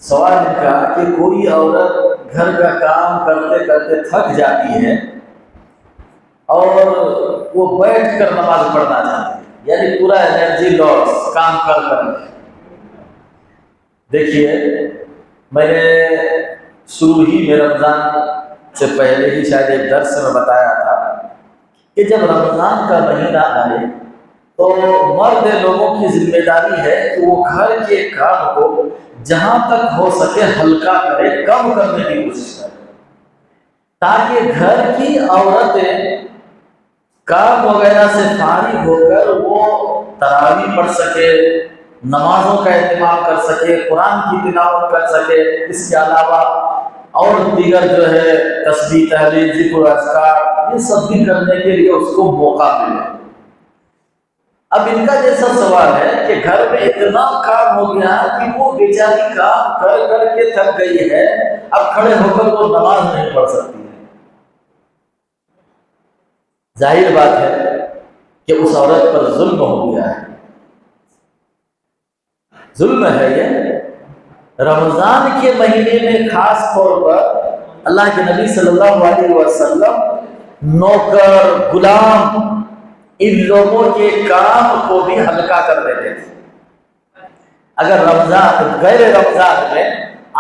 سوال ان کا کہ کوئی عورت گھر کا کام کرتے کرتے تھک جاتی ہے اور وہ بیٹھ کر نماز پڑھنا چاہتی ہے، یعنی پورا انرجی لاس کام کر کر۔ دیکھیے، میں نے شروع ہی میں رمضان سے پہلے ہی شاید ایک درس میں بتایا تھا کہ جب رمضان کا مہینہ آئے تو مرد لوگوں کی ذمہ داری ہے کہ وہ گھر کے کام کو جہاں تک ہو سکے ہلکا کرے، کم کرنے کی کوشش کرے، تاکہ گھر کی عورتیں کام وغیرہ سے فارغ ہو کر وہ تراویح پڑھ سکے، نمازوں کا اہتمام کر سکے، قرآن کی تلاوت کر سکے، اس کے علاوہ اور دیگر جو ہے تسبیح، تحلیل، ذکر، اذکار، یہ سب بھی کرنے کے لیے اس کو موقع ملے۔ اب ان کا جیسا سوال ہے کہ گھر میں اتنا کام ہو گیا کہ وہ بیچاری کام کر کر کے تھک گئی ہے، اب کھڑے ہو کر وہ نماز نہیں پڑھ سکتی ہے۔ ظاہر بات ہے کہ اس عورت پر ظلم ہو گیا ہے، ظلم ہے یہ۔ رمضان کے مہینے میں خاص طور پر اللہ کے نبی صلی اللہ علیہ وسلم نوکر، غلام، ان لوگوں کے کام کو بھی ہلکا کر دیتے تھے۔ اگر غیر رمضان میں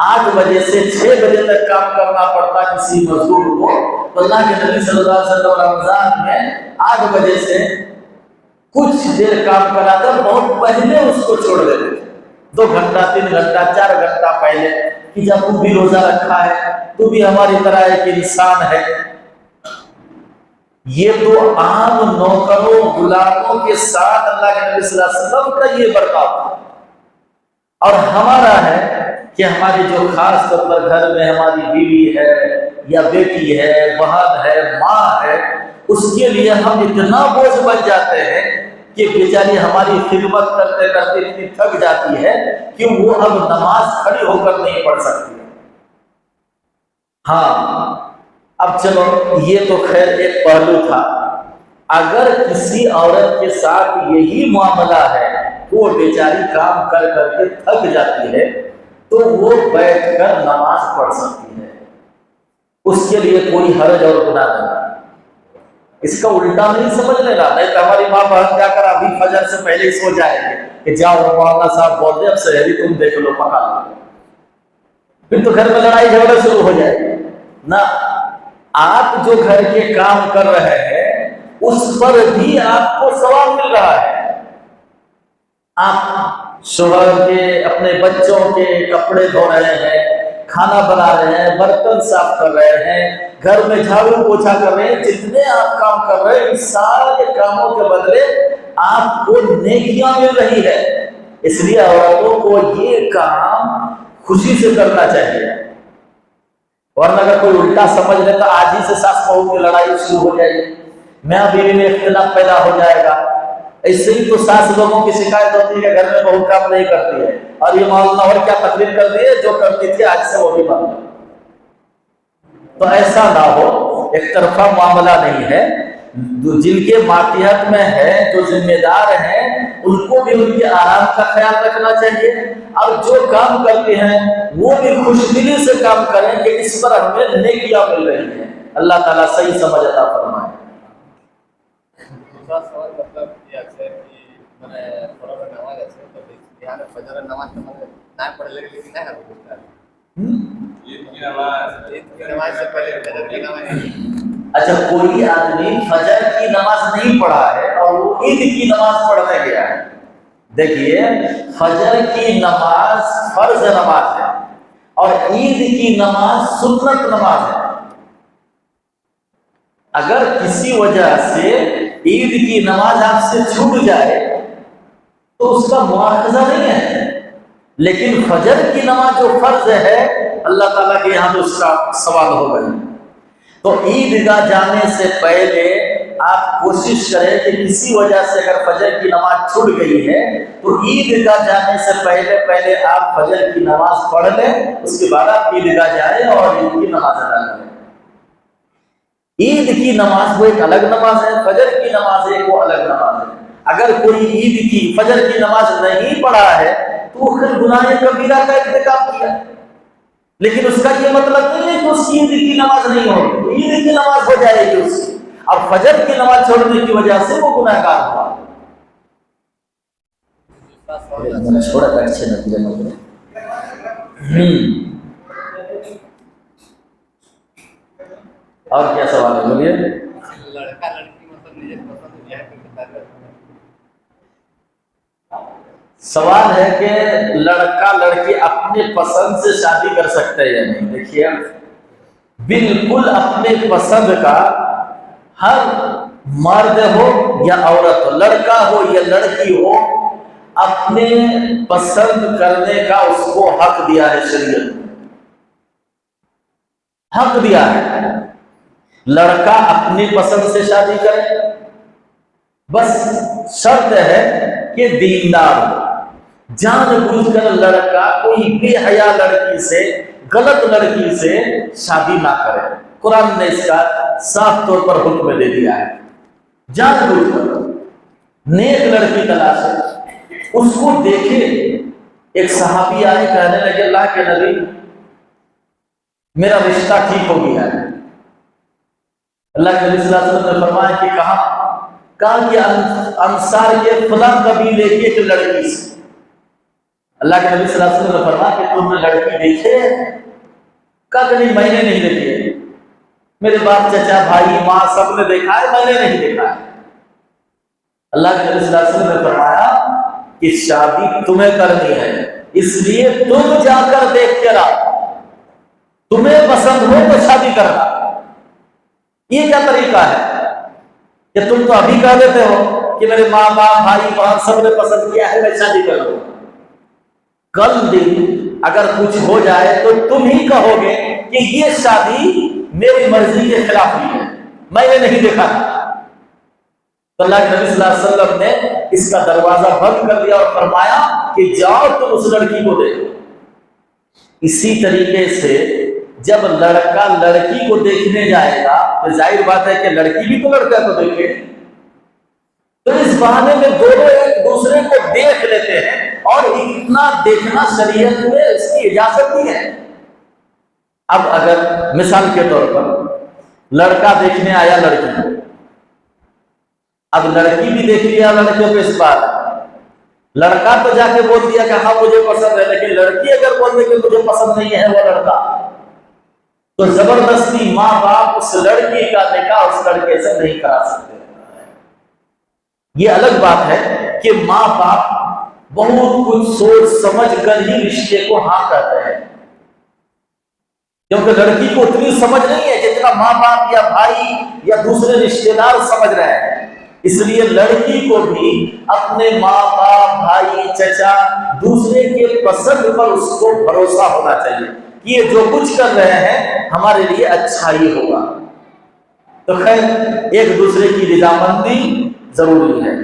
8 بجے سے 6 بجے تک کام کرنا پڑتا کسی مزدور کو، تو اللہ کے نبی صلی اللہ علیہ وسلم رمضان میں 8 بجے سے کچھ دیر کام کرا کر بہت پہلے اس کو چھوڑ دیتے تھے، 2 گھنٹہ، 3 گھنٹہ، 4 گھنٹہ پہلے، کہ جب تو بھی روزہ رکھا ہے، تو بھی ہماری طرح ایک انسان ہے۔ یہ تو عام نوکروں، غلاموں کے ساتھ اللہ کے نبی صلی اللہ علیہ وسلم کا یہ برتاؤ تھا، اور ہمارا ہے کہ ہماری جو خاص طور پر گھر میں ہماری بیوی ہے یا بیٹی ہے، بہن ہے، ماں ہے، اس کے لیے ہم اتنا بوجھ بن جاتے ہیں کہ بیچاری ہماری خدمت کرتے کرتے اتنی تھک جاتی ہے کہ وہ اب نماز کھڑی ہو کر نہیں پڑھ سکتی۔ ہاں، اب چلو یہ تو خیر ایک پہلو تھا۔ اگر کسی عورت کے ساتھ یہی معاملہ ہے، وہ بیچاری کام کر کر کے تھک جاتی ہے، تو وہ بیٹھ کر نماز پڑھ سکتی ہے، اس کے لیے کوئی حرج اور گناہ نہیں۔ اس کا الٹا نہیں سمجھ لینا، نہیں تو ہماری ماں بہن کیا کرا، ابھی فجر سے پہلے ہی سو جائیں گے کہ جاؤ مولانا صاحب بول دے اب سحری تم دیکھ لو، پکا لو، پھر تو گھر میں لڑائی جھگڑا شروع ہو جائے گی۔ نہ، آپ جو گھر کے کام کر رہے ہیں اس پر بھی آپ کو ثواب مل رہا ہے۔ آپ شوہر کے، اپنے بچوں کے کپڑے دھو رہے ہیں، کھانا بنا رہے ہیں، برتن صاف کر رہے ہیں، گھر میں جھاڑو پوچھا کر رہے ہیں، جتنے آپ کام کر رہے ہیں ان سارے کاموں کے بدلے آپ کو نیکیاں مل رہی ہے۔ اس لیے عورتوں کو یہ کام خوشی سے کرنا چاہیے، ورنہ اگر کوئی الٹا سمجھ لے تو آج ہی سے ساس بہو کی لڑائی شروع ہو جائے گی، میاں بیوی میں اختلاف پیدا ہو جائے گا۔ ایسے ہی تو ساس لوگوں کی شکایت ہوتی ہے گھر میں بہو کام نہیں کرتی ہے، اور یہ مولانا اور کیا تقریر کر دی ہے، جو کرتی تھی آج سے وہ بھی بند۔ تو ایسا نہ ہو، ایک طرفہ معاملہ نہیں ہے۔ جن کے ماتحت میں ہے، جو ذمہ دار ہیں، ان کو بھی ان کے آرام کا خیال رکھنا چاہیے، اور جو کام کرتے ہیں وہ بھی خوش دلی سے کام کریں کہ اس پر ہمیں نیکیاں مل رہی ہیں۔ اللہ تعالیٰ صحیح سمجھ عطا فرمائے۔ دوسرا سوال مطلب یہ اکثر کہ میں فوراً نماز ایسے تو یہاں فجر نماز تو نہ پڑھ لے لیکن نہیں ہوتا ہے عید کی نماز سے پہلے فجر کی نماز۔ اچھا، کوئی آدمی فجر کی نماز نہیں پڑھا ہے اور وہ عید کی نماز پڑھنے گیا ہے۔ دیکھیے، فجر کی نماز فرض نماز ہے اور عید کی نماز سنت نماز ہے۔ اگر کسی وجہ سے عید کی نماز آپ سے چھوٹ جائے تو اس کا مواخذہ نہیں ہے، لیکن فجر کی نماز جو فرض ہے اللہ تعالیٰ کے یہاں تو اس کا سوال ہوگا۔ تو عیدگاہ جانے سے پہلے آپ کوشش کریں کہ کسی وجہ سے اگر فجر کی نماز چھوٹ گئی ہے تو عیدگاہ جانے سے پہلے آپ فجر کی نماز پڑھ لیں، اس کے بعد آپ عیدگاہ جائیں اور عید کی نماز ادا کریں۔ عید کی نماز وہ ایک الگ نماز ہے، فجر کی نماز ایک وہ الگ نماز ہے۔ اگر کوئی عید کی فجر کی نماز نہیں پڑھا ہے تو پھر گناہ کبیرہ کا ارتکاب کیا، لیکن اس کا یہ مطلب نہیں ہے کہ اس کی عید کی نماز نہیں ہوگی، عید کی نماز ہو جائے گی اس کی، اور فجر کی نماز چھوڑنے کی وجہ سے وہ گناہ گار ہوا۔ میں نے چھوڑا تھا اچھے نتیجے میں۔ اور کیا سوال ہے بولیے؟ لڑکا لڑکی مطلب مجھے پسند کیا ہے؟ سوال ہے کہ لڑکا لڑکی اپنے پسند سے شادی کر سکتا ہے یا نہیں؟ دیکھیے بالکل اپنے پسند کا، ہر مرد ہو یا عورت ہو، لڑکا ہو یا لڑکی ہو، اپنے پسند کرنے کا اس کو حق دیا ہے شریعت نے، حق دیا ہے۔ لڑکا اپنی پسند سے شادی کرے، بس شرط ہے کہ دیندار ہو۔ جان بوجھ کر لڑکا کوئی بے حیا لڑکی سے، غلط لڑکی سے شادی نہ کرے، قرآن نے اس کا صاف طور پر حکم دے دیا ہے۔ جان بوجھ کر نیک لڑکی تلاش ہے، اس کو دیکھے۔ ایک صحابی آئے کہنے لگے اللہ کے نبی میرا رشتہ ٹھیک ہو گیا ہے۔ اللہ کے نبی صلی اللہ علیہ وسلم نے فرمایا کہ کہا کہ انصار کے فلاں قبیلے کی ایک لڑکی سے۔ اللہ کے نبی صلی اللہ علیہ وسلم نے فرمایا کہ تم نے لڑکی دیکھے؟ کہا کہ نہیں، میں نے نہیں دیکھی، میرے باپ چچا بھائی ماں سب نے دیکھا ہے، میں نے نہیں دیکھا ہے۔ اللہ کے نبی صلی اللہ علیہ وسلم نے فرمایا کہ شادی تمہیں کرنی ہے، اس لیے تم جا کر دیکھ کے لاؤ، تمہیں پسند ہو تو شادی کرنا۔ یہ کیا طریقہ ہے کہ تم تو ابھی کہہ دیتے ہو کہ میرے ماں باپ بھائی بہن سب نے پسند کیا ہے، میں شادی کر لوں، کل دن اگر کچھ ہو جائے تو تم ہی کہو گے کہ یہ شادی میری مرضی کے خلاف ہوئی ہے، میں نے نہیں دیکھا تھا۔ تو اللہ کے نبی صلی اللہ علیہ وسلم نے اس کا دروازہ بند کر دیا اور فرمایا کہ جاؤ تم اس لڑکی کو دیکھو۔ اسی طریقے سے جب لڑکا لڑکی کو دیکھنے جائے گا تو ظاہر بات ہے کہ لڑکی بھی تو لڑکا کو دیکھے، تو اس بہانے میں دونوں ایک دوسرے کو دیکھ لیتے ہیں، اور اتنا دیکھنا شریعت میں اس کی اجازت نہیں ہے۔ اب اگر مثال کے طور پر لڑکا دیکھنے آیا لڑکی کو، اب لڑکی بھی دیکھ لیا لڑکے کو، اس بار لڑکا تو جا کے بول دیا کہ ہاں مجھے پسند ہے، لیکن لڑکی اگر بول دے کہ مجھے پسند نہیں ہے وہ لڑکا، تو زبردستی ماں باپ اس لڑکی کا نکاح اس لڑکے سے نہیں کرا سکتے۔ یہ الگ بات ہے کہ ماں باپ بہت کچھ سوچ سمجھ کر ہی رشتے کو ہاں کہتے ہیں، کیونکہ لڑکی کو اتنی سمجھ نہیں ہے جتنا ماں باپ یا بھائی یا دوسرے رشتے دار سمجھ رہے ہیں، اس لیے لڑکی کو بھی اپنے ماں باپ بھائی چچا دوسرے کے پسند پر اس کو بھروسہ ہونا چاہیے کہ یہ جو کچھ کر رہے ہیں ہمارے لیے اچھا ہی ہوگا۔ تو خیر ایک دوسرے کی رضامندی ضروری ہے۔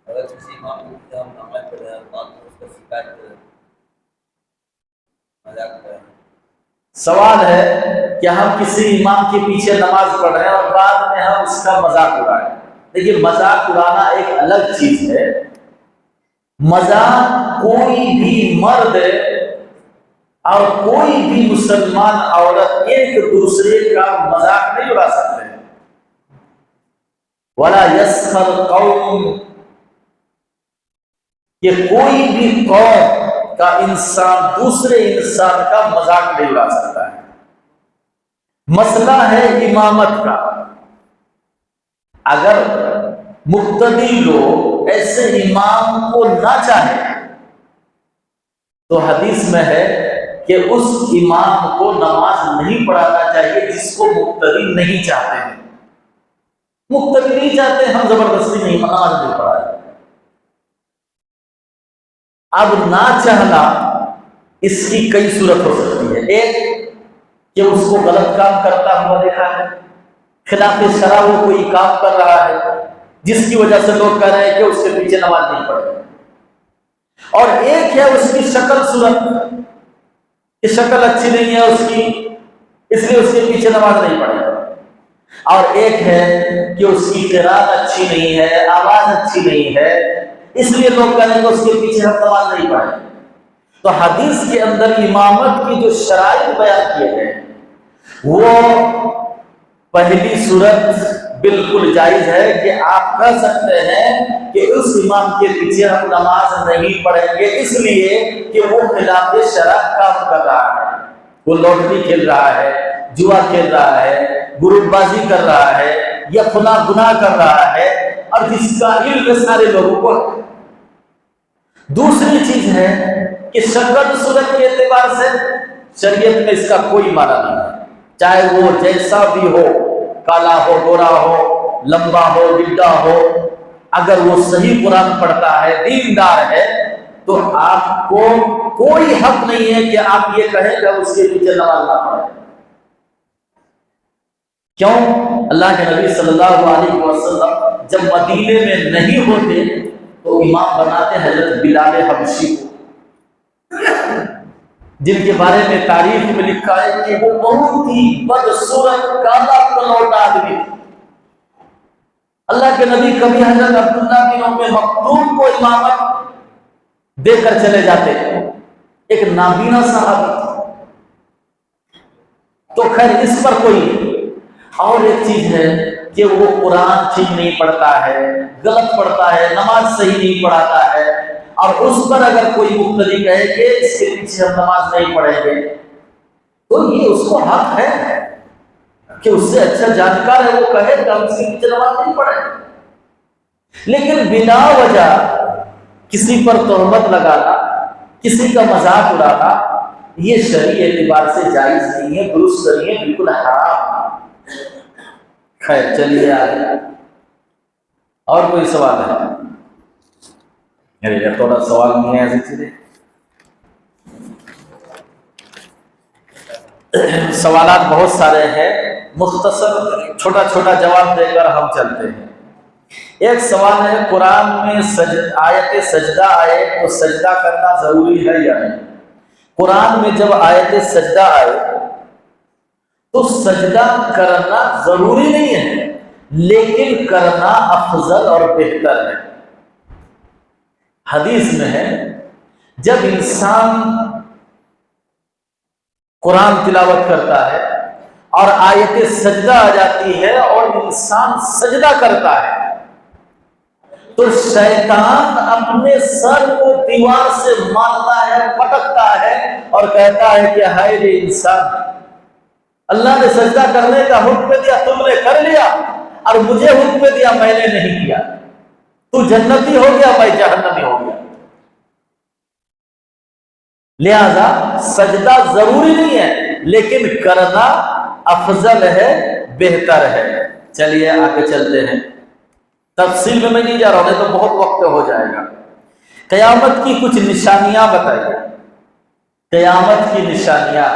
اگر کسی امام کو ہم نماز پڑھ رہے ہیں بعد میں اس کا شکایت کریں، مذاق کریں۔ سوال ہے کہ ہم کسی امام کے پیچھے نماز پڑھ رہے ہیں اور بعد میں ہم اس کا مذاق اڑائیں۔ دیکھیے مذاق اڑانا ایک الگ چیز ہے۔ مذاق کوئی بھی مرد اور کوئی بھی مسلمان عورت ایک دوسرے کا مذاق نہیں اڑا سکتے۔ وَلَا يَسْخَرْ قَوْمٌ، کہ کوئی بھی قوم کا انسان دوسرے انسان کا مذاق نہیں اڑا سکتا ہے۔ مسئلہ ہے امامت کا، اگر مقتدی لوگ ایسے امام کو نہ چاہیں تو حدیث میں ہے کہ اس امام کو نماز نہیں پڑھانا چاہیے جس کو مقتدی نہیں چاہتے ہیں۔ مقتدی نہیں چاہتے ہم زبردستی نہیں نماز نہیں پڑھائیں۔ اب نہ چاہنا اس کی کئی صورت ہو سکتی ہے۔ ایک کہ اس کو غلط کام کرتا ہوا دیکھا ہے، خلاف شرع وہ کوئی کام کر رہا ہے جس کی وجہ سے لوگ کہہ رہے ہیں کہ اس کے پیچھے نماز نہیں پڑھے۔ اور ایک ہے اس کی شکل صورت، کہ شکل اچھی نہیں ہے اس کی اس لیے اس کے پیچھے نماز نہیں پڑھے۔ اور ایک ہے کہ اس کی قرات اچھی نہیں ہے، آواز اچھی نہیں ہے، اس لیے لوگ کہیں گے اس کے پیچھے ہم نماز نہیں پڑھیں۔ تو حدیث کے اندر امامت کی جو شرائط بیان کیے گئے وہ پہلی صورت بالکل جائز ہے کہ آپ کہہ سکتے ہیں کہ اس امام کے پیچھے ہم نماز نہیں پڑھیں گے، اس لیے کہ وہ خلاف شرع کام کر رہا ہے، وہ لوٹری کھیل رہا ہے، جوا کھیل رہا ہے، گروپ بازی کر رہا ہے، یا فلاں گناہ کر رہا ہے، اور جس کا علم سارے لوگوں کو ہے۔ دوسری چیز ہے کہ شکل صورت کے اعتبار سے شریعت میں اس کا کوئی معنی نہیں ہے، چاہے وہ جیسا بھی ہو، کالا ہو، گورا ہو، لمبا ہو، گڈا ہو، اگر وہ صحیح قرآن پڑھتا ہے، دیندار ہے، تو آپ کو کوئی حق نہیں ہے کہ آپ یہ کہیں کہ اس کے پیچھے نماز نہ پڑھیں۔ کیوں؟ اللہ کے نبی صلی اللہ علیہ وسلم جب مدینے میں نہیں ہوتے تو امام بناتے حضرت بلال حبشی کو، جن کے بارے میں تاریخ میں لکھا ہے کہ وہ بہت ہی بدصورت کالا کلوٹ آدمی تھے۔ اللہ کے نبی کبھی حضرت عبداللہ بن ام مکتوم کو امامت دے کر چلے جاتے، ایک نابینا صحابی تھا۔ تو خیر اس پر کوئی نہیں۔ اور ایک چیز ہے کہ وہ قرآن ٹھیک نہیں پڑھتا ہے، غلط پڑھتا ہے، نماز صحیح نہیں پڑھاتا ہے، اور اس پر اگر کوئی مقتدی کہے کہ اس کے پیچھے ہم نماز نہیں پڑھیں گے تو یہ اس کو حق ہے کہ اس سے اچھا جانکار ہے، وہ کہے کہ ہم اس کے پیچھے نماز نہیں پڑھیں گے۔ لیکن بلا وجہ کسی پر تہمت لگانا، کسی کا مذاق اڑانا، یہ شرعی اعتبار سے جائز نہیں ہے، درست نہیں ہے، بالکل حرام ہے۔ خیر چلیے آگے، اور کوئی سوال ہے؟ میرے تھوڑا سوال نہیں ہے ایسے سوالات بہت سارے ہیں، مختصر چھوٹا چھوٹا جواب دے کر ہم چلتے ہیں۔ ایک سوال ہے، قرآن میں آیت سجدہ آئے تو سجدہ کرنا ضروری ہے یا نہیں؟ قرآن میں جب آیت سجدہ آئے تو سجدہ کرنا ضروری نہیں ہے، لیکن کرنا افضل اور بہتر ہے۔ حدیث میں ہے جب انسان قرآن تلاوت کرتا ہے اور آیت سجدہ آ جاتی ہے اور انسان سجدہ کرتا ہے تو شیطان اپنے سر کو دیوار سے مارتا ہے، پٹکتا ہے اور کہتا ہے کہ ہائے رے انسان، اللہ نے سجدہ کرنے کا حکم دیا، تم نے کر لیا، اور مجھے حکم دیا، میں نے نہیں کیا، تو جنتی ہو گیا، میں جہنمی ہو گیا۔ لہذا سجدہ ضروری نہیں ہے، لیکن کرنا افضل ہے، بہتر ہے۔ چلیے آگے چلتے ہیں، تفصیل میں نہیں جا رہا ہوں، نہیں تو بہت وقت ہو جائے گا۔ قیامت کی کچھ نشانیاں بتائیے، قیامت کی نشانیاں۔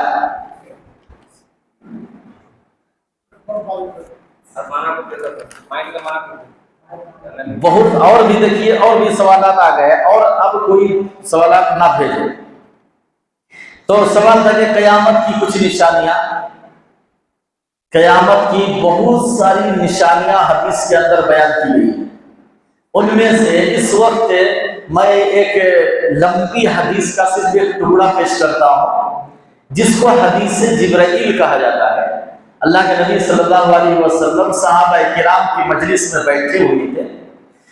بہت اور بھی دیکھیے، اور بھی سوالات آ گئے، اور اب کوئی سوالات نہ بھیجیں۔ تو سوال تھا کہ قیامت کی کچھ نشانیاں۔ قیامت کی بہت ساری نشانیاں حدیث کے اندر بیان کی گئی، ان میں سے اس وقت میں ایک لمبی حدیث کا صرف ایک ٹکڑا پیش کرتا ہوں، جس کو حدیث جبرائیل کہا جاتا ہے۔ اللہ کے نبی صلی اللہ علیہ وسلم صحابہ کرام کی مجلس میں بیٹھے ہوئے تھے،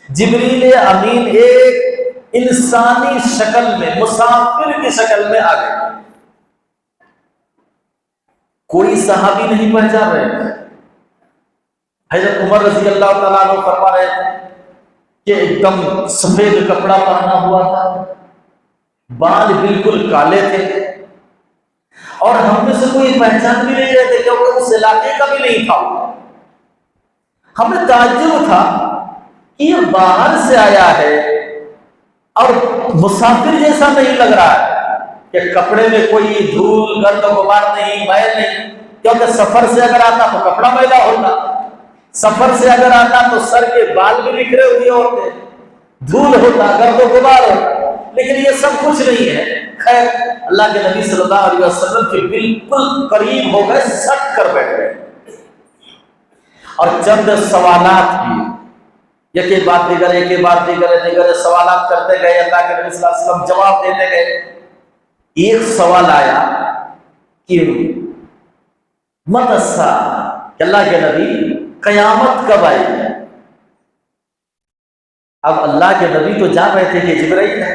جبریل امین ایک انسانی شکل میں، مسافر کی شکل میں آ گئے۔ کوئی صحابی نہیں پہچان رہے تھے۔ حضرت عمر رضی اللہ تعالیٰ عنہ فرما رہے تھے کہ ایک دم سفید کپڑا پہنا ہوا تھا، بال بالکل کالے تھے، اور ہم میں سے کوئی پہچان بھی نہیں رہے تھے کیونکہ اس علاقے کا بھی نہیں تھا۔ ہمیں تعجب تھا کہ یہ باہر سے آیا ہے اور مسافر جیسا نہیں لگ رہا ہے، کہ کپڑے میں کوئی دھول گرد و غبار نہیں، میل نہیں، کیونکہ سفر سے اگر آتا تو کپڑا میلا ہوتا، سفر سے اگر آتا تو سر کے بال بھی بکھرے ہوئے ہوتے، دھول ہوتا، گرد و غبار ہوتا، لیکن یہ سب کچھ نہیں ہے۔ خیر اللہ کے نبی صلی اللہ علیہ وسلم کے بالکل قریب ہو گئے، سٹ کر بیٹھ گئے اور چند سوالات کیے۔ یکی بات دیگر ایک بات دیگر سوالات کرتے گئے، اللہ کے نبی صلی اللہ علیہ وسلم جواب دیتے گئے۔ ایک سوال آیا کہ مت الساعہ، کہ اللہ کے نبی قیامت کب آئے گی؟ اب اللہ کے نبی تو جان رہے تھے کہ جبرائیل ہے،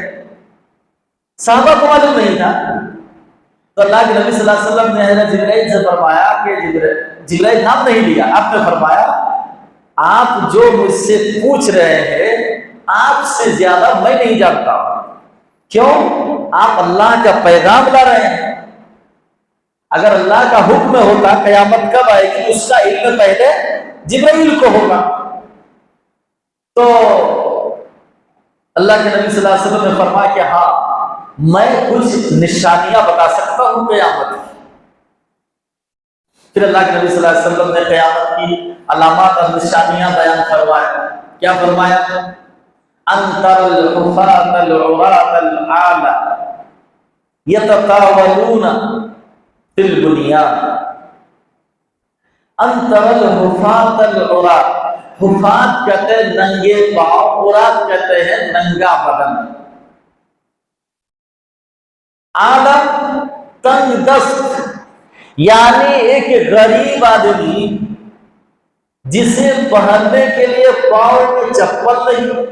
صحابہ کو معلوم نہیں تھا، تو اللہ کے نبی صلی اللہ علیہ وسلم نے حضرت جبرائیل سے فرمایا کہ جبرائیل نام نہیں لیا، آپ نے فرمایا آپ جو مجھ سے پوچھ رہے ہیں آپ سے زیادہ میں نہیں جانتا ہوں۔ کیوں؟ آپ اللہ کا پیغام لا رہے ہیں، اگر اللہ کا حکم ہوتا قیامت کب آئے گی اس کا علم پہلے جبرائیل کو ہوگا۔ تو اللہ کے نبی صلی اللہ علیہ وسلم نے فرمایا کہ ہاں میں کچھ نشانیاں بتا سکتا ہوں قیامت کی۔ پھر اللہ کے نبی صلی اللہ علیہ وسلم نے قیامت کی علامات اور نشانیاں بیان فرمایا۔ کیا فرمایا؟ انتر الحفاة العراة العالى يتطاولون فی البنیان۔ انتر الحفاة العراة، حفاظ کہتے ہیں ننگے پاؤں، عراة کہتے ہیں ننگا بدن، عالم تنگ دست، یعنی ایک غریب آدمی جسے پہننے کے لیے پاؤں میں چپل نہیں،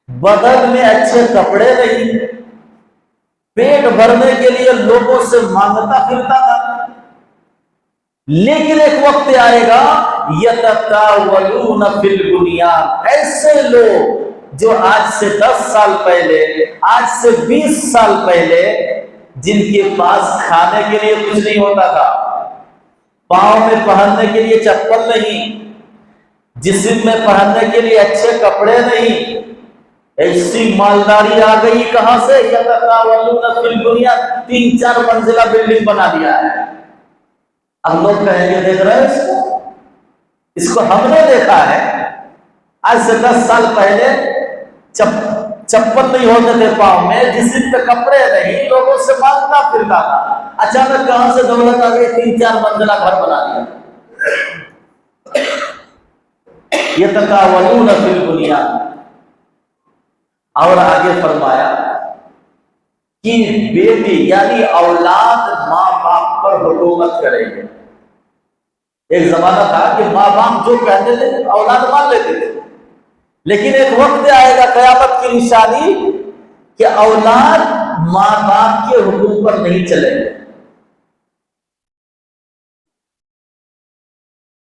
بدن میں اچھے کپڑے نہیں، پیٹ بھرنے کے لیے لوگوں سے مانگتا پھرتا تھا، لیکن ایک وقت آئے گا یتطاولون فی البنیان، ایسے لوگ جو آج سے 10 سال پہلے، آج سے 20 سال پہلے جن کے پاس کھانے کے لیے کچھ نہیں ہوتا تھا، پاؤں میں پہننے کے لیے چپل نہیں، جسم میں پہننے کے لیے اچھے کپڑے نہیں، ایسی مالداری آ گئی کہاں سے؟ یتطاولون فی البنیان، 3-4 منزلہ بلڈنگ بنا دیا ہے۔ اب لوگ کہیں گے دیکھ رہے ہیں اس کو ہم نے دیکھا ہے، آج سے 10 سال پہلے چپل نہیں ہوتے تھے پاؤں میں، جسم پہ کپڑے نہیں، لوگوں سے مانگتا پھرتا تھا، اچانک کہاں سے دولت آ گئی، 3-4 منزلہ گھر بنا دیا۔ یتطاولون فی البنیان۔ اور آگے فرمایا کہ بیٹی یعنی اولاد ماں باپ پر حکومت کرے گے۔ ایک زمانہ تھا کہ ماں باپ جو کہتے تھے اولاد مان لیتے تھے، لیکن ایک وقت آئے گا قیامت کی نشانی کہ اولاد ماں باپ کے حکم پر نہیں چلے گے۔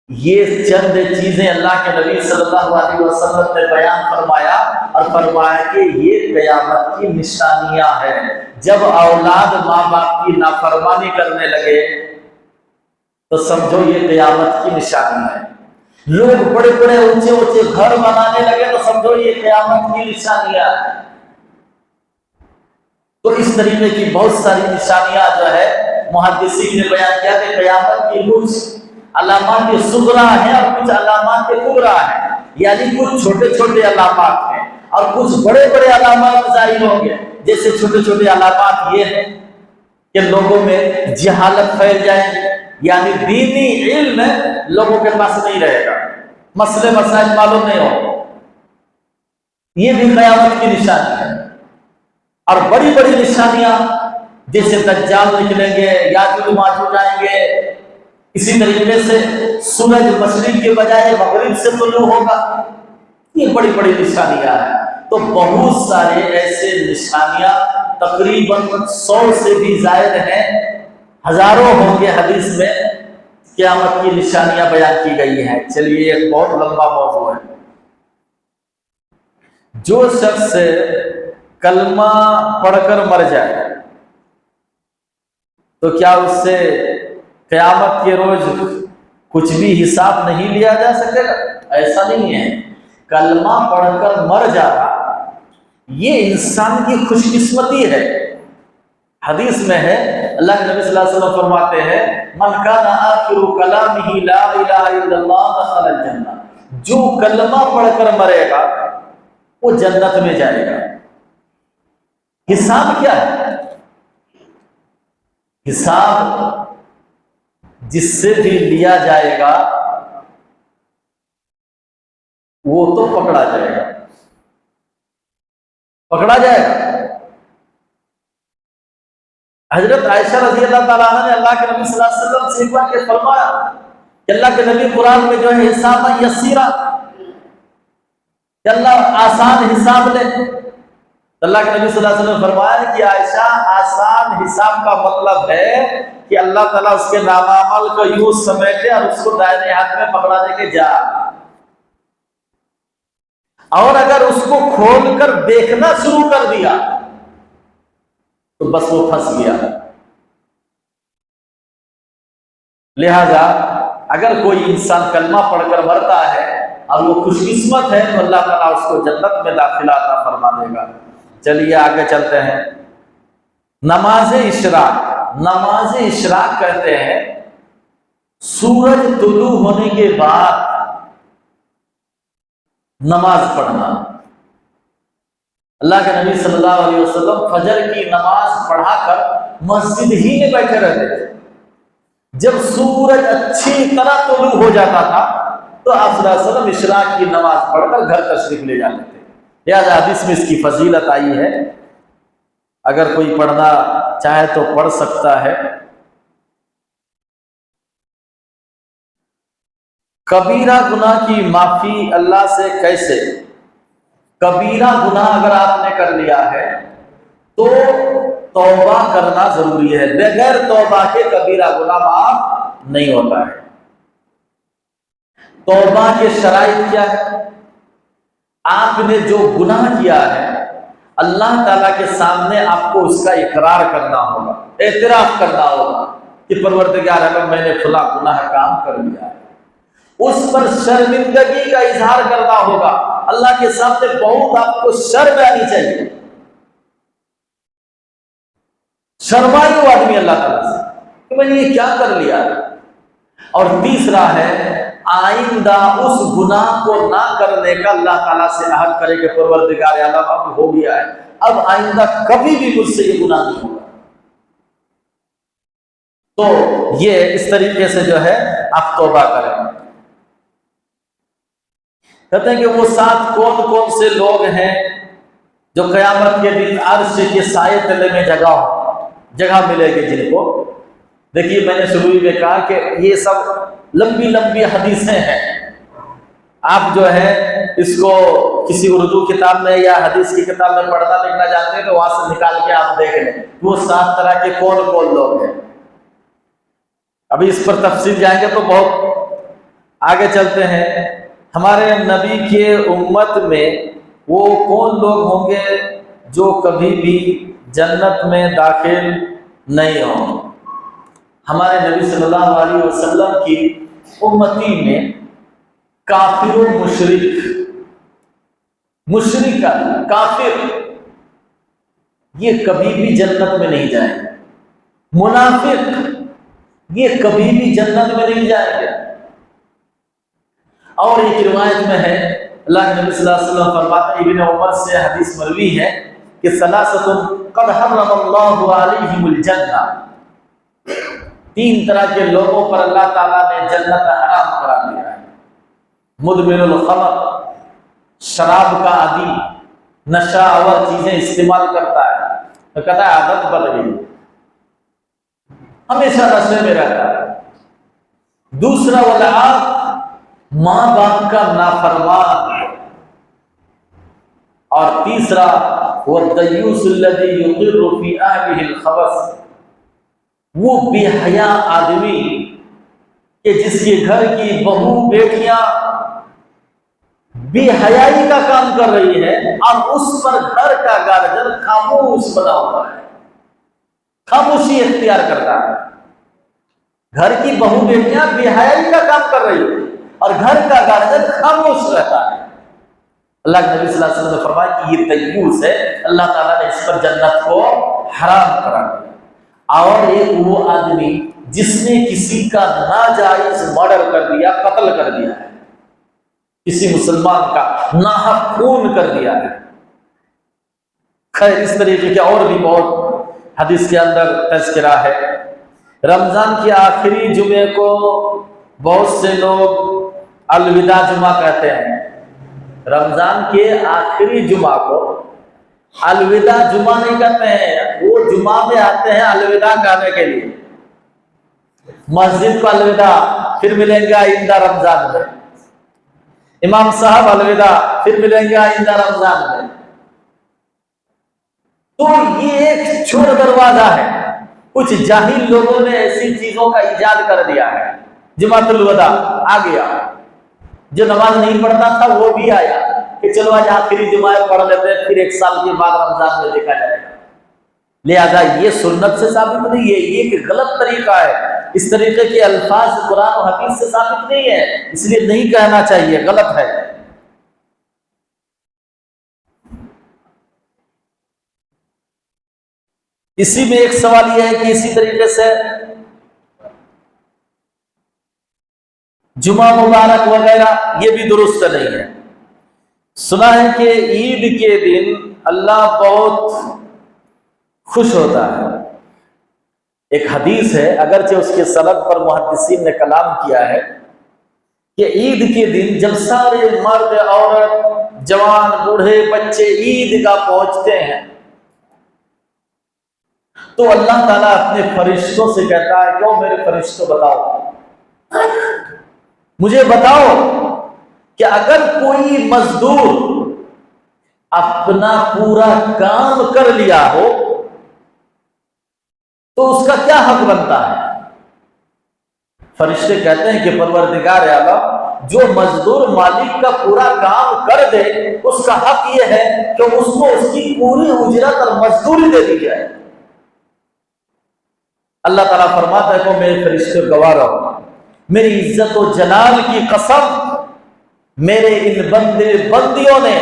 یہ چند چیزیں اللہ کے نبی صلی اللہ علیہ وسلم نے بیان فرمایا اور فرمایا کہ یہ قیامت کی نشانیاں ہیں۔ جب اولاد ماں باپ کی نافرمانی کرنے لگے تو سمجھو یہ قیامت کی نشانی ہے۔ لوگ بڑے بڑے اونچے اونچے گھر بنانے لگے تو سمجھو یہ قیامت کی نشانیاں ہیں۔ تو اس طریقے کی بہت ساری نشانیاں جو ہے محدثین نے بیان کیا کہ قیامت کی کچھ علامات کے صغرا ہیں اور کچھ علامات کے کبرا ہیں، یعنی کچھ چھوٹے چھوٹے علامات ہیں اور کچھ بڑے بڑے علامات ظاہر ہوں گے۔ جیسے چھوٹے چھوٹے علامات یہ ہیں کہ لوگوں میں جہالت پھیل جائے گی، یعنی دینی علم لوگوں کے پاس نہیں رہے گا، مسئلے مسائل معلوم نہیں ہو، یہ بھی قیامت کی نشانی ہے۔ اور بڑی بڑی نشانیاں جیسے دجال نکلیں گے، یاجوج ماجوج آئیں گے، اسی طریقے سے سورج مشرق کے بجائے مغرب سے طلوع ہوگا، یہ بڑی بڑی نشانیاں ہیں۔ تو بہت سارے ایسے نشانیاں تقریباً 100 سے بھی زائد ہیں، ہزاروں ہوں گے حدیث میں قیامت کی نشانیاں بیان کی گئی ہیں۔ چلیے ایک بہت لمبا موضوع ہے۔ جو شخص کلمہ پڑھ کر مر جائے تو کیا اس سے قیامت کے روز کچھ بھی حساب نہیں لیا جا سکے گا؟ ایسا نہیں ہے۔ کلمہ پڑھ کر مر جانا یہ انسان کی خوش قسمتی ہے۔ حدیث میں ہے، اللہ کے نبی صلی اللہ علیہ وسلم فرماتے ہیں من کان آخر کلامہ لا الہ الا اللہ دخل الجنہ، جو کلمہ پڑھ کر مرے گا وہ جنت میں جائے گا۔ حساب کیا ہے؟ حساب جس سے بھی لیا جائے گا وہ تو پکڑا جائے گا، پکڑا جائے گا۔ حضرت عائشہ رضی اللہ تعالیٰ عنہ نے اللہ کے نبی صلی اللہ علیہ وسلم سے ایک بار فرمایا کہ اللہ کے نبی قرآن میں جو ہے حساب یسیرا، کہ اللہ آسان حساب لے۔ اللہ کے نبی صلی اللہ علیہ وسلم نے فرمایا کہ عائشہ، آسان حساب کا مطلب ہے کہ اللہ تعالیٰ اس کے نامعمل کو یوں سمیٹے اور اس کو دائنے ہاتھ میں پکڑا دے کے جا، اور اگر اس کو کھول کر دیکھنا شروع کر دیا تو بس وہ پھنس گیا۔ لہذا اگر کوئی انسان کلمہ پڑھ کر مرتا ہے اور وہ خوش قسمت ہے تو اللہ تعالیٰ اس کو جنت میں داخلہ عطا فرما دے گا۔ چلیے آگے چلتے ہیں۔ نماز اشراق، نماز اشراق کہتے ہیں سورج طلوع ہونے کے بعد نماز پڑھنا۔ اللہ کے نبی صلی اللہ علیہ وسلم فجر کی نماز پڑھا کر مسجد ہی میں بیٹھے رہتے تھے۔ جب سورج اچھی طرح طلوع ہو جاتا تھا تو آپ صلی اللہ علیہ وسلم اشراق کی نماز پڑھ کر گھر تشریف لے جاتے تھے۔ لہذا حدیث میں اس کی فضیلت آئی ہے، اگر کوئی پڑھنا چاہے تو پڑھ سکتا ہے۔ کبیرہ گناہ کی معافی اللہ سے کیسے؟ کبیرہ گناہ اگر آپ نے کر لیا ہے تو توبہ کرنا ضروری ہے، بغیر توبہ کے کبیرہ گناہ معاف نہیں ہوتا ہے۔ توبہ کے شرائط کیا ہے؟ آپ نے جو گناہ کیا ہے اللہ تعالیٰ کے سامنے آپ کو اس کا اقرار کرنا ہوگا، اعتراف کرنا ہوگا کہ پروردگار اگر میں نے فلاں گناہ کام کر لیا ہے، اس پر شرمندگی کا اظہار کرنا ہوگا۔ اللہ کے سامنے بہت آپ کو شرم آنی چاہیے، شرمائے وہ آدمی اللہ تعالیٰ سے کہ میں نے یہ کیا کر لیا۔ اور تیسرا ہے آئندہ اس گناہ کو نہ کرنے کا اللہ تعالیٰ سے عہد کرے کہ پروردگار اعظم اب ہو گیا ہے، اب آئندہ کبھی بھی مجھ سے یہ گناہ نہیں ہوگا۔ تو یہ اس طریقے سے جو ہے آپ توبہ کریں۔ کہتے ہیں کہ وہ ساتھ کون کون سے لوگ ہیں جو قیامت کے دن عرش کے سائے تلے میں جگہ ملے گی جن کو؟ دیکھیے میں نے شروع میں کہا کہ یہ سب لمبی لمبی حدیثیں ہیں، آپ جو ہے اس کو کسی اردو کتاب میں یا حدیث کی کتاب میں پڑھنا لکھنا جانتے ہیں تو وہاں سے نکال کے آپ دیکھ لیں وہ 7 طرح کے کون کون لوگ ہیں۔ ابھی اس پر تفصیل جائیں گے تو بہت آگے چلتے ہیں۔ ہمارے نبی کے امت میں وہ کون لوگ ہوں گے جو کبھی بھی جنت میں داخل نہیں ہوں؟ ہمارے نبی صلی اللہ علیہ وسلم کی امتی میں کافر و مشرک کافر یہ کبھی بھی جنت میں نہیں جائیں گے، منافق یہ کبھی بھی جنت میں نہیں جائیں گے۔ اور ایک روایت میں ہے اللہ کے نبی صلی اللہ علیہ وسلم فرماتے ہیں، ابن عمر سے حدیث مروی ہے کہ ثلاثۃ قد حرم اللہ علیہم الجنہ، 3 طرح کے لوگوں پر اللہ تعالیٰ نے جنت حرام قرار دیا ہے۔ مدمن الخمر، شراب کا عادی، نشہ آور چیزیں استعمال کرتا ہے تو کہتا ہے عادت بن گئی، ہمیشہ نشے میں رہتا ہے۔ دوسرا والعاق، ماں باپ کا نافرمان۔ اور تیسرا والدیوس الذی یقر فی اہلہ الخبث، وہ بے حیا آدمی کہ جس کے گھر کی بہو بیٹیاں بے حیائی کا کام کر رہی ہے اور اس پر گھر کا گارجن خاموش بنا ہوا ہے، خاموشی اختیار کرتا ہے۔ گھر کی بہو بیٹیاں بے حیائی کا کام کر رہی ہے اور گھر کا گارجن خاموش رہتا ہے۔ اللہ کے نبی صلی اللہ علیہ وسلم نے فرمایا کہ یہ تیوس ہے، اللہ تعالیٰ نے اس پر جنت کو حرام قرار دیا۔ اور ایک وہ آدمی جس نے کسی کا ناجائز مرڈر کر دیا، قتل کر دیا ہے، کسی مسلمان کا ناحق خون کر دیا ہے۔ خیر اس طریقے کے اور بھی بہت حدیث کے اندر تذکرہ ہے۔ رمضان کے آخری جمعے کو بہت سے لوگ الوداع جمعہ کہتے ہیں، رمضان کے آخری جمعہ کو الوداع جمعہ نہیں کرتے ہیں، وہ جمعہ میں آتے ہیں الوداع کہنے کے لیے، مسجد کو الوداع، پھر ملیں گے آئندہ رمضان میں، امام صاحب الوداع، پھر ملیں گے آئندہ رمضان میں۔ تو یہ ایک چھوٹا دروازہ ہے، کچھ جاہل لوگوں نے ایسی چیزوں کا ایجاد کر دیا ہے۔ جمعۃ الوداع آ گیا، جو نماز نہیں پڑھتا تھا وہ بھی آیا کہ چلو آج آخری جمعہ پڑھ لیتے ہیں، پھر ایک سال کے بعد رمضان میں دیکھا جائے گا۔ لہذا یہ سنت سے ثابت نہیں ہے، یہ ایک غلط طریقہ ہے، اس طریقے کے الفاظ قرآن و حدیث سے ثابت نہیں ہے، اس لیے نہیں کہنا چاہیے، غلط ہے۔ اسی میں ایک سوال یہ ہے کہ اسی طریقے سے جمعہ مبارک وغیرہ یہ بھی درست نہیں ہے۔ سنا ہے کہ عید کے دن اللہ بہت خوش ہوتا ہے۔ ایک حدیث ہے، اگرچہ اس کے سند پر محدثین نے کلام کیا ہے، کہ عید کے دن جب سارے مرد عورت جوان بوڑھے بچے عید گاہ پہنچتے ہیں تو اللہ تعالیٰ اپنے فرشتوں سے کہتا ہے کہ او میرے فرشتوں بتاؤ، مجھے بتاؤ کہ اگر کوئی مزدور اپنا پورا کام کر لیا ہو تو اس کا کیا حق بنتا ہے؟ فرشتے کہتے ہیں کہ پروردگار عالم، جو مزدور مالک کا پورا کام کر دے اس کا حق یہ ہے کہ اس کو اس کی پوری اجرت اور مزدوری دے دی جائے۔ اللہ تعالیٰ فرماتا ہے کہ میرے فرشتے گواہ رہو، میری عزت و جلال کی قسم، میرے ان بندے بندیوں نے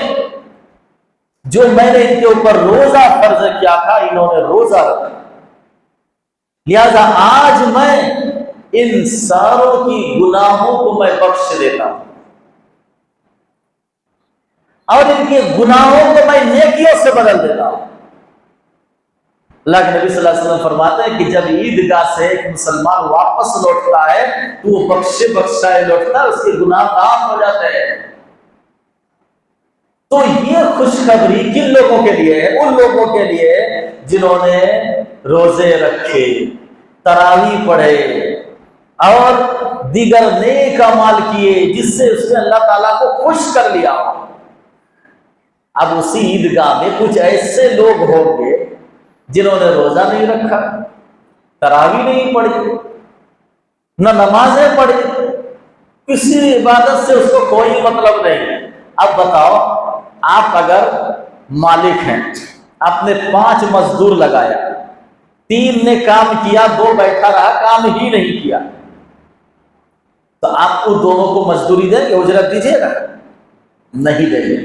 جو میں نے ان کے اوپر روزہ فرض کیا تھا انہوں نے روزہ رکھا، لہذا آج میں ان ساروں کی گناہوں کو میں بخش دیتا ہوں اور ان کے گناہوں کو میں نیکیوں سے بدل دیتا ہوں۔ اللہ کے نبی صلی اللہ علیہ وسلم فرماتے ہیں کہ جب عیدگاہ سے ایک مسلمان واپس لوٹتا ہے تو وہ بخشے بخشائے لوٹتا ہے، اس کے گناہ معاف ہو جاتے ہیں۔ تو یہ خوشخبری کن لوگوں کے لیے ہے؟ ان لوگوں کے لیے جنہوں نے روزے رکھے، تراویح پڑھے اور دیگر نیک اعمال کیے جس سے اس نے اللہ تعالیٰ کو خوش کر لیا۔ اب اسی عیدگاہ میں کچھ ایسے لوگ ہوں گے جنہوں نے روزہ نہیں رکھا، تراویح نہیں پڑھی، نہ نمازیں پڑھی، کسی عبادت سے اس کو کوئی مطلب نہیں۔ اب بتاؤ، آپ اگر مالک ہیں، آپ نے 5 مزدور لگایا، 3 نے کام کیا، 2 بیٹھا رہا کام ہی نہیں کیا، تو آپ کو دونوں کو مزدوری دیں گے، اجرت دیجیے گا؟ نہیں دیں گے۔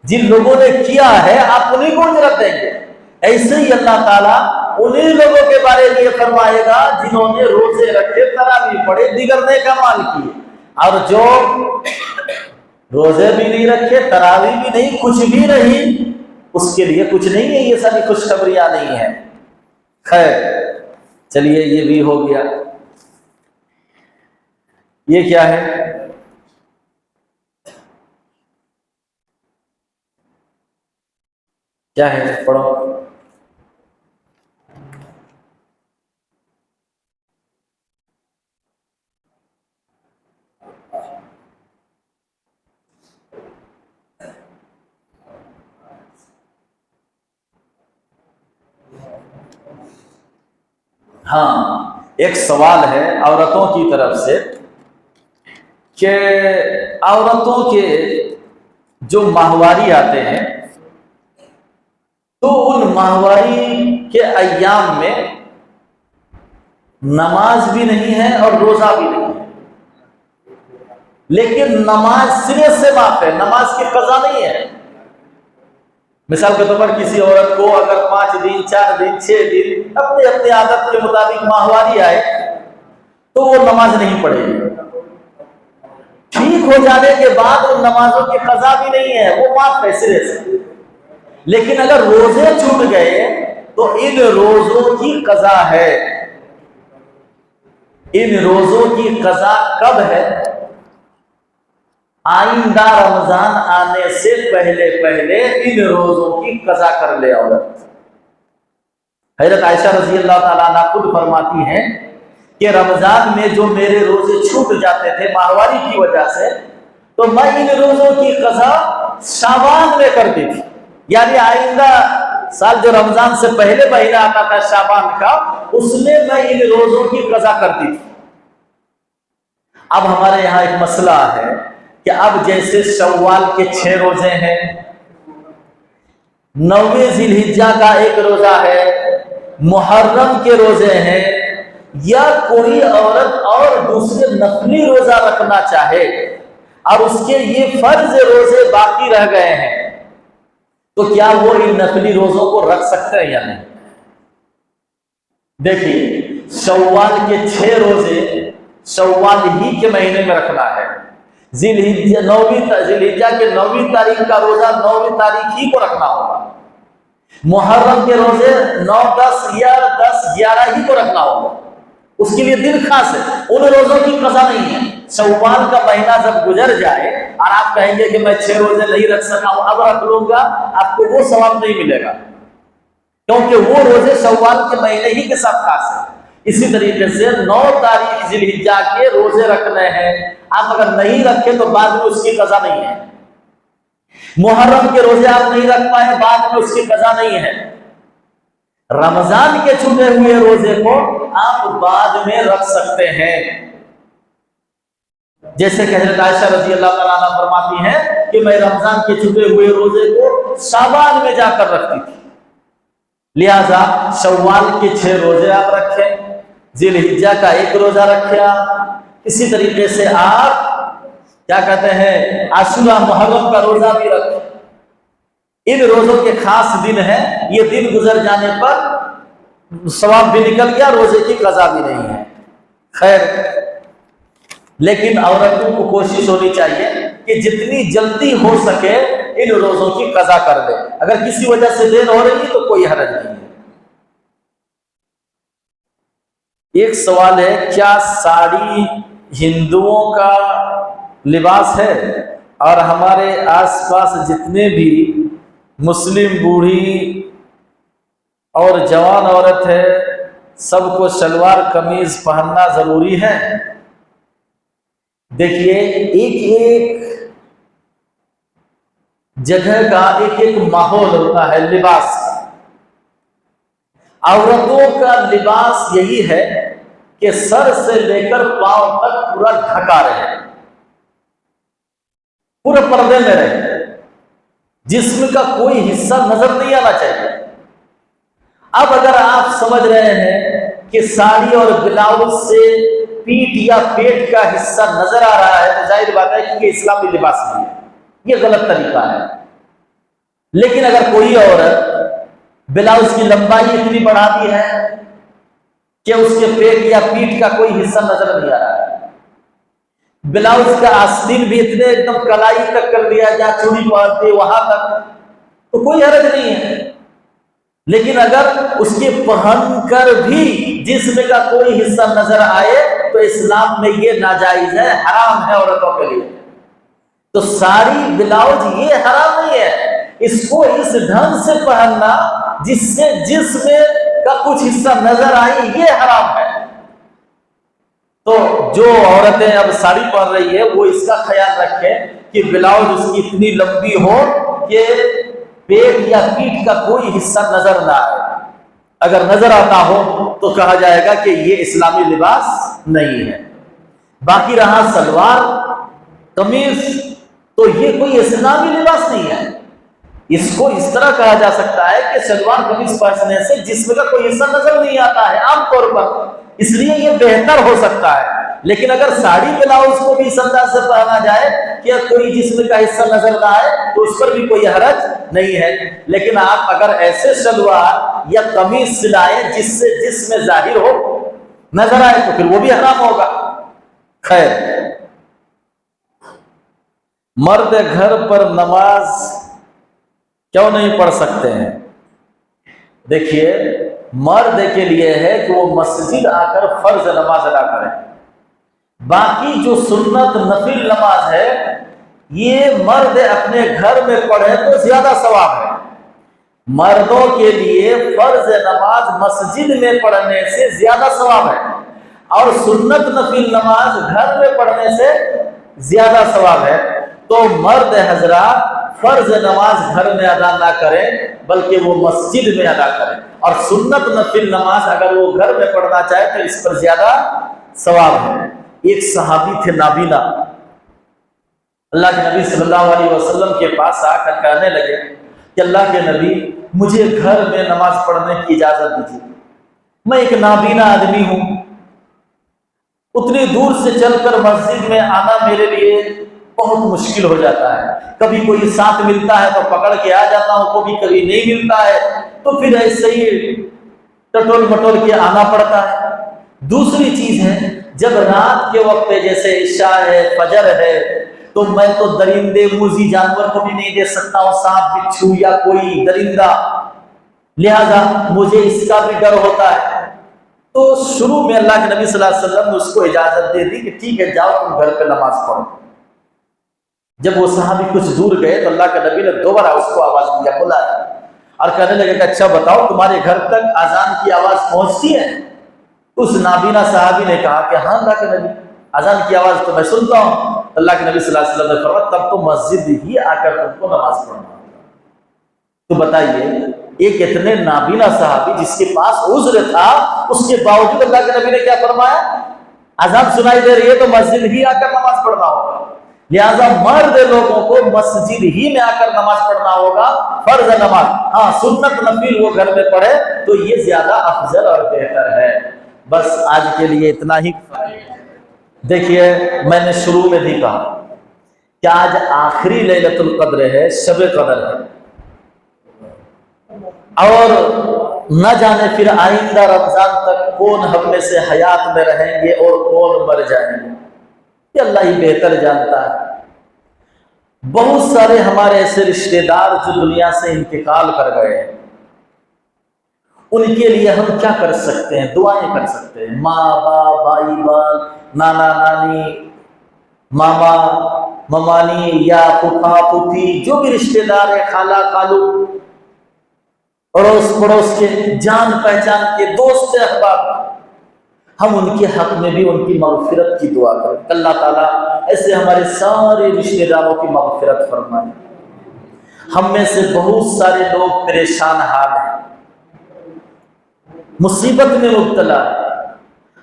جن لوگوں نے کیا ہے آپ انہیں کو اجرت دیں گے۔ ایسے ہی اللہ تعالیٰ انہیں لوگوں کے بارے میں یہ فرمائے گا جنہوں نے روزے رکھے، تراویح پڑھے، دیگر نیک اعمال کیے، اور جو روزے بھی نہیں رکھے، تراویح بھی نہیں، کچھ بھی نہیں، اس کے لیے کچھ نہیں ہے، یہ ساری خوشخبریاں نہیں ہیں۔ خیر چلیے، یہ بھی ہو گیا۔ یہ کیا ہے؟ کیا ہے؟ پڑھو۔ ہاں، ایک سوال ہے عورتوں کی طرف سے کہ عورتوں کے جو ماہواری آتے ہیں تو ان ماہواری کے ایام میں نماز بھی نہیں ہے اور روزہ بھی نہیں ہے، لیکن نماز سرے سے معاف ہے، نماز کی قضا نہیں ہے۔ مثال کے طور پر کسی عورت کو اگر 5 دن 4 دن 6 دن اپنی اپنی عادت کے مطابق ماہواری آئے تو وہ نماز نہیں پڑھے گی، ٹھیک ہو جانے کے بعد ان نمازوں کی قضا بھی نہیں ہے، وہ معاف ہے سرے سے۔ لیکن اگر روزے چھوٹ گئے تو ان روزوں کی قضا ہے۔ ان روزوں کی قضا کب ہے؟ آئندہ رمضان آنے سے پہلے پہلے ان روزوں کی قضا کر لے عورت۔ حضرت عائشہ رضی اللہ تعالیٰ عنہ خود فرماتی ہیں کہ رمضان میں جو میرے روزے چھوٹ جاتے تھے ماہواری کی وجہ سے، تو میں ان روزوں کی قضا شعبان میں کرتی تھی، یعنی آئندہ سال جو رمضان سے پہلے مہینہ آتا تھا شعبان کا، اس میں میں ان روزوں کی قضا کرتی تھی۔ اب ہمارے یہاں ایک مسئلہ ہے کہ اب جیسے شوال کے 6 روزے ہیں، 9ویں ذی الحجہ کا 1 روزہ ہے، محرم کے روزے ہیں، یا کوئی عورت اور دوسرے نفلی روزہ رکھنا چاہے اور اس کے یہ فرض روزے باقی رہ گئے ہیں، تو کیا وہ ان نفلی روزوں کو رکھ سکتے ہیں یا نہیں؟ دیکھیے، شوال کے 6 روزے شوال ہی کے مہینے میں رکھنا ہے، ذی الحجہ کے 9ویں تاریخ کا روزہ 9ویں تاریخ ہی کو رکھنا ہوگا، محرم کے روزے 9، 10 یا 10، 11 ہی کو رکھنا ہوگا، اس کے لیے دن خاص ہے، ان روزوں کی قضا نہیں ہے۔ شوال کا مہینہ جب گزر جائے اور آپ کہیں گے کہ میں 6 روزے نہیں رکھ سکا ہوں، اب رکھ لوں گا، آپ کو وہ ثواب نہیں ملے گا، کیونکہ وہ روزے شوال کے مہینے ہی کے ساتھ خاص ہے۔ اسی طریقے سے 9 تاریخ ذی الحجہ کے روزے رکھنے ہیں، آپ اگر نہیں رکھے تو بعد میں اس کی قضا نہیں ہے۔ محرم کے روزے آپ نہیں رکھ پائے، بعد میں اس کی قضا نہیں ہے۔ رمضان کے چھوٹے ہوئے روزے کو آپ بعد میں رکھ سکتے ہیں، جیسے کہ حضرت عائشہ رضی اللہ تعالیٰ عنہ فرماتی ہیں کہ میں رمضان کے چھوٹے ہوئے روزے کو شعبان میں جا کر رکھتی تھی، لہذا شوال کے 6 روزے آپ رکھیں، ذی الحجہ کا 1 روزہ رکھیں آپ، اسی طریقے سے آپ کیا کہتے ہیں عاشورہ محرم کا روزہ بھی رکھیں۔ ان روزوں کے خاص دن ہیں، یہ دن گزر جانے پر ثواب بھی نکل گیا، روزے کی قضا بھی نہیں ہے۔ خیر، لیکن عورتوں کو کوشش ہونی چاہیے کہ جتنی جلدی ہو سکے ان روزوں کی قضا کر دے، اگر کسی وجہ سے دیر ہو رہی ہے تو کوئی حرج نہیں ہے۔ ایک سوال ہے، کیا ساڑی ہندوؤں کا لباس ہے اور ہمارے آس پاس جتنے بھی مسلم بوڑھی اور جوان عورت ہے سب کو شلوار قمیض پہننا ضروری ہے؟ دیکھیے، ایک جگہ کا ایک ماحول ہوتا ہے لباس کا۔ عورتوں کا لباس یہی ہے کہ سر سے لے کر پاؤں تک پورا ڈھکا رہے، پورے پردے میں رہے، جسم کا کوئی حصہ نظر نہیں آنا چاہیے۔ اب اگر آپ سمجھ رہے ہیں کہ ساڑی اور بلاؤز سے پیٹ یا پیٹ کا حصہ نظر آ رہا ہے تو ظاہر بات ہے کہ یہ اسلامی لباس نہیں ہے، یہ غلط طریقہ ہے۔ لیکن اگر کوئی عورت بلاؤز کی لمبائی اتنی بڑھا دی ہے کہ اس کے پیٹ یا پیٹ کا کوئی حصہ نظر نہیں آ رہا ہے، بلاؤز کا آستین بھی اتنے ایک دم کلائی تک کر دیا جہاں چوڑی پہنتی وہاں تک، تو کوئی حرج نہیں ہے۔ لیکن اگر اس کے پہن کر بھی جسم کا کوئی حصہ نظر آئے تو اسلام میں یہ ناجائز ہے، حرام ہے عورتوں کے لیے۔ تو ساڑی بلاؤز یہ حرام نہیں ہے، اس کو اس ڈھنگ سے پہننا جس سے جسم کا کچھ حصہ نظر آئے یہ حرام ہے۔ تو جو عورتیں اب ساڑی پہن رہی ہے وہ اس کا خیال رکھیں کہ بلاؤز اس کی اتنی لمبی ہو کہ پیٹ یا پیٹ کا کوئی حصہ نظر نہ آئے، اگر نظر آتا ہو تو کہا جائے گا کہ یہ اسلامی لباس نہیں ہے۔ باقی رہا سلوار قمیض، تو یہ کوئی اسلامی لباس نہیں ہے۔ اس کو اس طرح کہا جا سکتا ہے کہ شلوار قمیض پہننے سے جسم کا کوئی حصہ نظر نہیں آتا ہے عام طور پر، اس لیے یہ بہتر ہو سکتا ہے۔ لیکن اگر ساڑی بلاؤز کو بھی اس انداز سے پہنا جائے کہ کوئی جسم کا حصہ نظر نہ آئے تو اس پر بھی کوئی حرج نہیں ہے۔ لیکن آپ اگر ایسے شلوار یا قمیض سلائیں جس سے جسم ظاہر ہو نظر آئے تو پھر وہ بھی حرام ہوگا۔ خیر، مرد گھر پر نماز کیوں نہیں پڑھ سکتے ہیں؟ دیکھیے، مرد کے لیے ہے کہ وہ مسجد آ کر فرض نماز ادا کریں، باقی جو سنت نفل نماز ہے یہ مرد اپنے گھر میں پڑھے تو زیادہ ثواب ہے. مردوں کے لیے فرض نماز مسجد میں پڑھنے سے زیادہ ثواب ہے اور سنت نفل نماز گھر میں پڑھنے سے زیادہ ثواب ہے. تو مرد حضرات فرض نماز گھر میں ادا نہ کریں بلکہ وہ مسجد میں ادا کریں, اور سنت نفل نماز اگر وہ گھر میں پڑھنا چاہے تو اس پر زیادہ ثواب ہے. ایک صحابی تھے نابینا, اللہ کے نبی صلی اللہ علیہ وسلم کے پاس آ کر کہنے لگے کہ اللہ کے نبی مجھے گھر میں نماز پڑھنے کی اجازت دیجیے, میں ایک نابینا آدمی ہوں, اتنی دور سے چل کر مسجد میں آنا میرے لیے بہت مشکل ہو جاتا ہے. کبھی کوئی ساتھ ملتا ہے تو پکڑ کے آ جاتا ہوں, کبھی نہیں ملتا ہے تو پھر ایسے ہی ٹٹول مٹول کے آنا پڑتا ہے. دوسری چیز ہے جب رات کے وقت جیسے عشاء ہے فجر ہے تو میں تو درندے موذی جانور کو بھی نہیں دیکھ سکتا ہوں, سانپ بچھو یا کوئی درندہ, لہذا مجھے اس کا بھی ڈر ہوتا ہے. تو شروع میں اللہ کے نبی صلی اللہ علیہ وسلم نے اس کو اجازت دے دی کہ ٹھیک ہے جاؤ تم گھر پہ نماز پڑھو. جب وہ صحابی کچھ دور گئے تو اللہ کے نبی نے دوبارہ اس کو آواز دیا, بلایا اور کہنے لگے کہ اچھا بتاؤ تمہارے گھر تک اذان کی آواز پہنچتی ہے؟ اس نابینا صحابی نے کہا کہ ہاں اللہ کے نبی, اذان کی آواز تو میں سنتا ہوں. اللہ کے نبی صلی اللہ علیہ وسلم نے فرمایا تب تو مسجد ہی آ کر تم کو نماز پڑھنا ہوگا. تو بتائیے ایک اتنے نابینا صحابی جس کے پاس عذر تھا, اس کے باوجود اللہ کے نبی نے کیا فرمایا, اذان سنائی دے رہی ہے تو مسجد ہی آ کر نماز پڑھنا ہوگا. لہذا مرد لوگوں کو مسجد ہی میں آ کر نماز پڑھنا ہوگا, فرض نماز. ہاں سنت نفل وہ گھر میں پڑھے تو یہ زیادہ افضل اور بہتر ہے. بس آج کے لیے اتنا ہی. دیکھیے میں نے شروع میں بھی کہا کہ آج آخری لیلۃ القدر ہے, شب قدر ہے, اور نہ جانے پھر آئندہ رمضان تک کون ہم میں سے حیات میں رہیں گے اور کون مر جائیں گے, یہ اللہ ہی بہتر جانتا ہے. بہت سارے ہمارے ایسے رشتہ دار جو دنیا سے انتقال کر گئے ہیں, ان کے لیے ہم کیا کر سکتے ہیں؟ دعائیں کر سکتے ہیں. ماں باپ بھائی بہن نانا نانی ماما ممانی یا پھوپھا پھوپھی جو بھی رشتہ دار ہیں, خالہ خالو, اڑوس پڑوس کے, جان پہچان کے دوست احباب, ہم ان کے حق میں بھی ان کی مغفرت کی دعا کریں. اللہ تعالیٰ ایسے ہمارے سارے رشتہ داروں کی مغفرت فرمائے. ہم میں سے بہت سارے لوگ پریشان حال ہیں, مصیبت میں مبتلا ہے,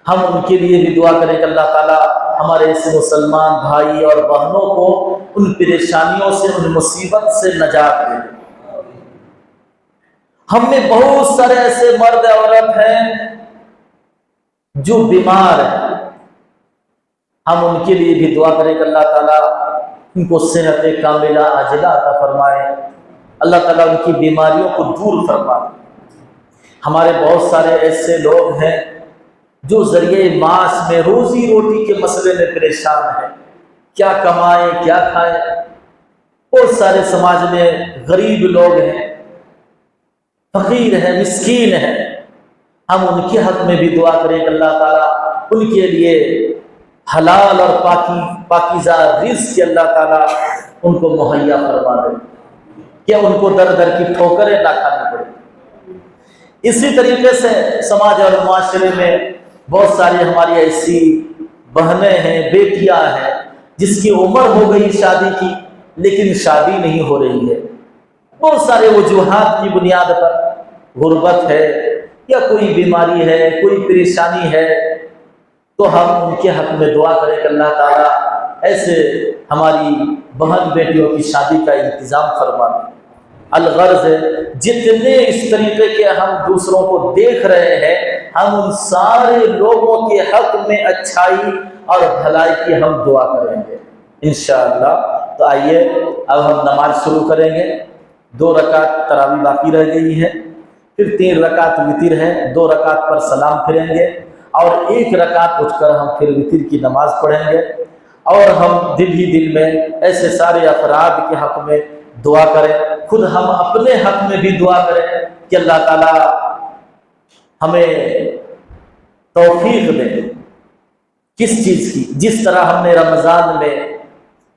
ہم ان کے لیے بھی دعا کریں کہ اللہ تعالیٰ ہمارے ایسے مسلمان بھائی اور بہنوں کو ان پریشانیوں سے, ان مصیبت سے نجات دے. ہم میں بہت سارے ایسے مرد عورت ہیں جو بیمار ہیں, ہم ان کے لیے بھی دعا کریں کہ اللہ تعالیٰ ان کو صحت کاملہ عاجلہ عطا فرمائے, اللہ تعالیٰ ان کی بیماریوں کو دور فرمائے. ہمارے بہت سارے ایسے لوگ ہیں جو ذریعے معاش میں روزی روٹی کے مسئلے میں پریشان ہیں, کیا کمائیں کیا کھائیں. بہت سارے سماج میں غریب لوگ ہیں, فقیر ہیں, مسکین ہیں, ہم ان کے حق میں بھی دعا کریں کہ اللہ تعالیٰ ان کے لیے حلال اور پاکیزہ رزق اللہ تعالیٰ ان کو مہیا فرما دے, کہ ان کو در در کی ٹھوکریں نہ کھانی پڑے. اسی طریقے سے سماج اور معاشرے میں بہت ساری ہماری ایسی بہنیں ہیں, بیٹیاں ہیں جس کی عمر ہو گئی شادی کی لیکن شادی نہیں ہو رہی ہے. بہت سارے وجوہات کی بنیاد پر, غربت ہے یا کوئی بیماری ہے, کوئی پریشانی ہے, تو ہم ان کے حق میں دعا کریں کہ اللہ تعالیٰ ایسے ہماری بہن بیٹیوں کی شادی کا انتظام فرما دیں. الغرض جتنے اس طریقے کے ہم دوسروں کو دیکھ رہے ہیں, ہم ان سارے لوگوں کے حق میں اچھائی اور بھلائی کی ہم دعا کریں گے انشاءاللہ. تو آئیے اب ہم نماز شروع کریں گے. 2 رکعت تراویح باقی رہ گئی ہے, پھر 3 رکعت وتر ہے, 2 رکعت پر سلام پھریں گے اور 1 رکعت اٹھ کر ہم پھر وتر کی نماز پڑھیں گے. اور ہم دل ہی دل میں ایسے سارے افراد کے حق میں دعا کریں, خود ہم اپنے حق میں بھی دعا کریں کہ اللہ تعالیٰ ہمیں توفیق دے. کس چیز کی؟ جس طرح ہم نے رمضان میں